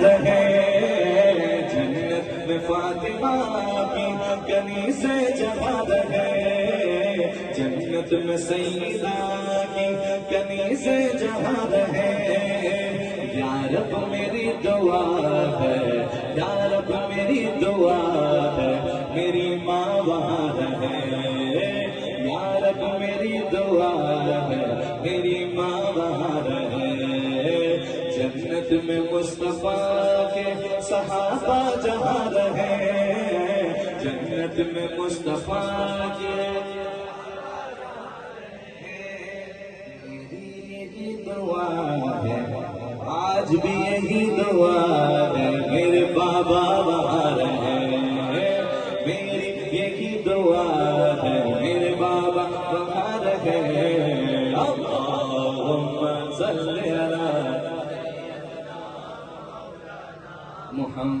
رہے، جنت میں فاطمہ کی کنی سے جہاں رہے، جنت میں سیدہ کی کنی سے جہاں رہے۔ یا رب میری دعا ہے، یا رب میری دعا ہے، میری ماں وہاں رہے، یا رب میری دعا ہے، میری ماں وہاں رہے۔ جنت میں مصطفیٰ کے صحابہ جہاں رہے، جنت میں مصطفیٰ کے میری دعا ہے، آج بھی یہی دعا ہے، میرے بابا وہاں رہے، میری یہی دعا ہے، میرے بابا وہاں رہے۔ اللہم صلی علی محمد۔